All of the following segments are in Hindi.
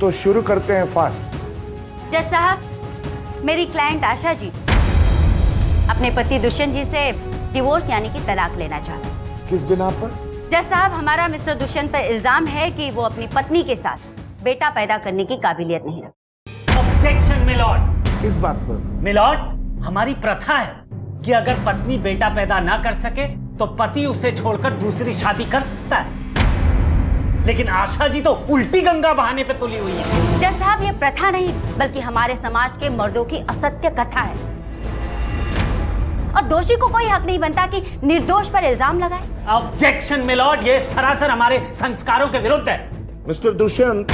तो शुरू करते हैं फास्ट। जज साहब, मेरी क्लाइंट आशा जी अपने पति दुष्यंत जी से डिवोर्स यानी कि तलाक लेना चाहते हैं। किस बिना पर? जज साहब, हमारा मिस्टर दुष्यंत पर इल्जाम है कि वो अपनी पत्नी के साथ बेटा पैदा करने की काबिलियत नहीं रखते। Objection milord. किस बात पर? मिलॉर्ड, हमारी प्रथा है कि अगर पत्नी बेटा पैदा ना कर सके तो पति उसे छोड़कर दूसरी शादी कर सकता है, लेकिन आशा जी तो उल्टी गंगा बहाने पे तुली हुई है। जज साहब, ये प्रथा नहीं बल्कि हमारे समाज के मर्दों की असत्य कथा है और दोषी को कोई हक नहीं बनता कि निर्दोष पर इल्जाम लगाए। ऑब्जेक्शन मिलॉर्ड, ये सरासर हमारे संस्कारों के विरुद्ध है। मिस्टर दुष्यंत,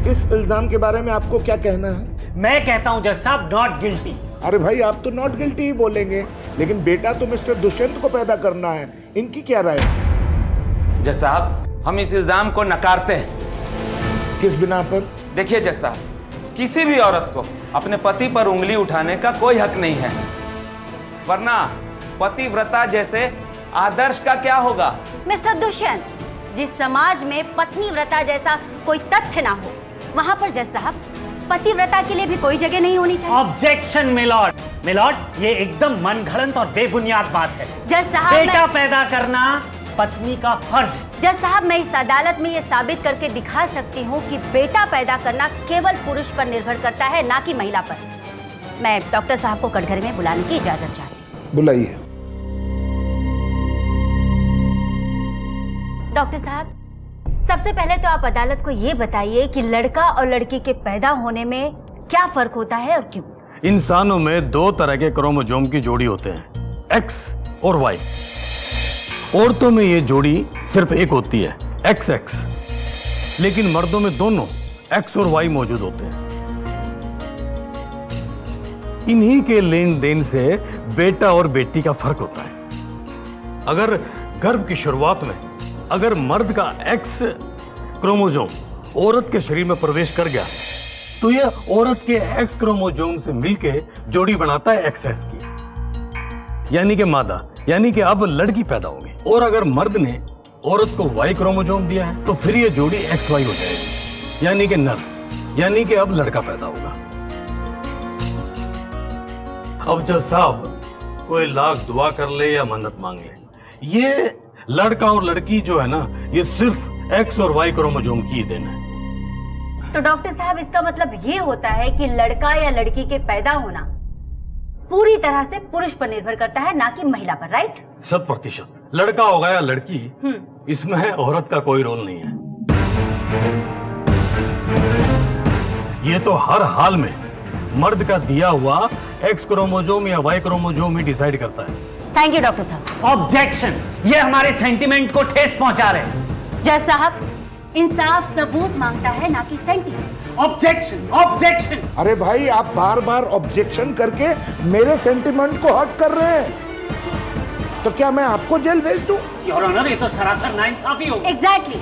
इस इल्जाम के बारे में आपको क्या कहना है? मैं कहता हूं जज साहब, नॉट गिल्टी। अरे भाई, आप तो नॉट गिल्टी ही बोलेंगे, लेकिन बेटा तो मिस्टर दुष्यंत को पैदा करना है। इनकी क्या राय? जज साहब, हम इस इल्जाम को नकारते हैं। किस बिना पर? देखिए जज साहब, किसी भी औरत को अपने पति पर उंगली उठाने का कोई हक नहीं है, वरना पतिव्रता जैसे आदर्श का क्या होगा? मिस्टर दुष्यंत, जिस समाज में पत्नीव्रता जैसा कोई तथ्य ना हो वहां पर जज साहब पतिव्रता के लिए भी कोई जगह नहीं होनी चाहिए। Objection milord. मिलॉर्ड, ये एकदम मनगढ़ंत और बेबुनियाद बात है। जज साहब, बेटा पैदा करना पत्नी का फर्ज है। जज साहब, मैं इस अदालत में ये साबित करके दिखा सकती हूँ कि बेटा पैदा करना केवल पुरुष पर निर्भर करता है, ना कि महिला पर। मैं डॉक्टर साहब को कटघरे में बुलाने की इजाजत चाहती हूँ। बुलाइए। डॉक्टर साहब, सबसे पहले तो आप अदालत को ये बताइए कि लड़का और लड़की के पैदा होने में क्या फर्क होता है और क्यों? इंसानों में दो तरह के क्रोमोसोम की जोड़ी होते हैं, एक्स और वाई। औरतों में ये जोड़ी सिर्फ एक होती है, एक्स एक्स, लेकिन मर्दों में दोनों एक्स और वाई मौजूद होते हैं। इन्हीं के लेन देन से बेटा और बेटी का फर्क होता है। अगर गर्भ की शुरुआत में अगर मर्द का एक्स क्रोमोसोम औरत के शरीर में प्रवेश कर गया तो यह औरत के एक्स क्रोमोसोम से मिलके जोड़ी बनाता है एक्स एक्स की, यानी कि मादा, यानी कि अब लड़की पैदा होगी। और अगर मर्द ने औरत को वाई क्रोमोसोम दिया है तो फिर यह जोड़ी एक्स वाई हो जाएगी, यानी कि नर, यानी कि अब लड़का पैदा होगा। अब जज साहब कोई लाख दुआ कर ले या मन्नत मांग ले, ये लड़का और लड़की जो है ना, ये सिर्फ एक्स और वाई क्रोमोसोम की देन है। तो डॉक्टर साहब, इसका मतलब ये होता है कि लड़का या लड़की के पैदा होना पूरी तरह से पुरुष पर निर्भर करता है, ना कि महिला पर, राइट? 100%। लड़का होगा या लड़की, इसमें औरत का कोई रोल नहीं है। ये तो हर हाल में मर्द का दिया हुआ एक्स क्रोमोसोम या वाई क्रोमोसोम ही डिसाइड करता है। थैंक यू डॉक्टर साहब। ऑब्जेक्शन, ये हमारे सेंटिमेंट को ठेस पहुंचा रहे हैं। जज साहब, इंसाफ सबूत मांगता है, ना कि सेंटिमेंट्स। Objection, objection. अरे भाई, आप बार बार ऑब्जेक्शन करके मेरे सेंटिमेंट को हर्ट कर रहे हैं, तो क्या मैं आपको जेल भेज दूं? योर ऑनर, ये तो सरासर नाइंसाफी होगी। एग्जैक्टली,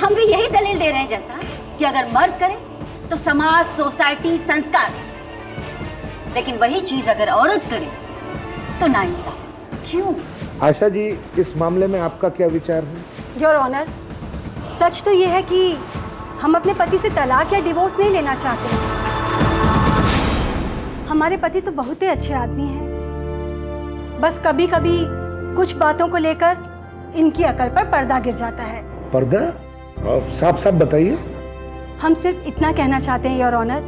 हम भी यही दलील दे रहे हैं जैसा कि अगर मर्द करे तो समाज, सोसाइटी, संस्कार, लेकिन वही चीज अगर औरत करे तो नाइंसाफ। क्यों? आशा जी, इस मामले में आपका क्या विचार है? योर ऑनर, सच तो ये है कि हम अपने पति से तलाक या डिवोर्स नहीं लेना चाहते। हमारे पति तो बहुत ही अच्छे आदमी हैं, बस कभी कभी कुछ बातों को लेकर इनकी अकल पर पर्दा गिर जाता है। पर्दा? साफ साफ बताइए। हम सिर्फ इतना कहना चाहते हैं योर ऑनर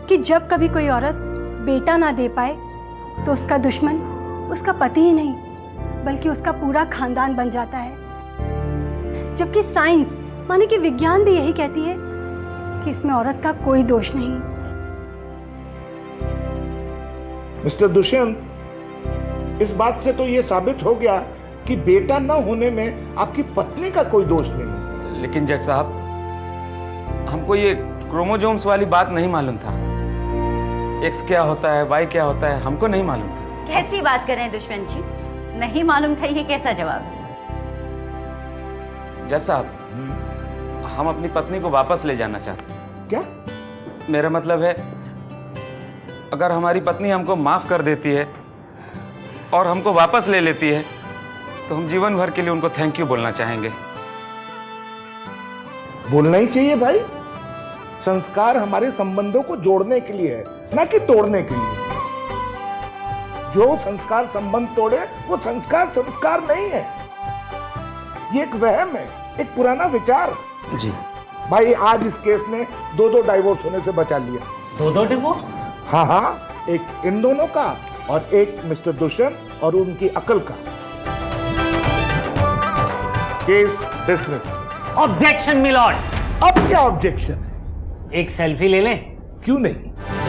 कि जब कभी कोई औरत बेटा ना दे पाए तो उसका दुश्मन उसका पति ही नहीं बल्कि उसका पूरा खानदान बन जाता है, जबकि साइंस माने कि विज्ञान भी यही कहती है कि इसमें औरत का कोई दोष नहीं। मिस्टर दुष्यंत, इस बात से तो ये साबित हो गया कि बेटा न होने में आपकी पत्नी का कोई दोष नहीं है। लेकिन जज साहब, हमको ये क्रोमोसोम्स वाली बात नहीं मालूम था। एक्स क्या होता है, वाई क्या होता है, हमको नहीं मालूम था। कैसी बात कर रहे हैं दुष्यंत जी? नहीं मालूम था, ये कैसा जवाब है? जज साहब, हम अपनी पत्नी को वापस ले जाना चाहते हैं। क्या? मेरा मतलब है, अगर हमारी पत्नी हमको माफ कर देती है और हमको वापस ले लेती है तो हम जीवन भर के लिए उनको थैंक यू बोलना चाहेंगे। बोलना ही चाहिए भाई। संस्कार हमारे संबंधों को जोड़ने के लिए है, ना कि तोड़ने के लिए। जो संस्कार संबंध तोड़े वो संस्कार संस्कार नहीं है, ये एक वहम है, एक पुराना विचार। जी भाई आज इस केस ने 2 डाइवोर्स होने से बचा लिया। 2 डिवोर्स? हाँ हाँ, एक इन दोनों का और एक मिस्टर दुष्यंत और उनकी अकल का। Case dismiss. Objection milord. अब क्या ऑब्जेक्शन है? एक सेल्फी ले लें? क्यों नहीं?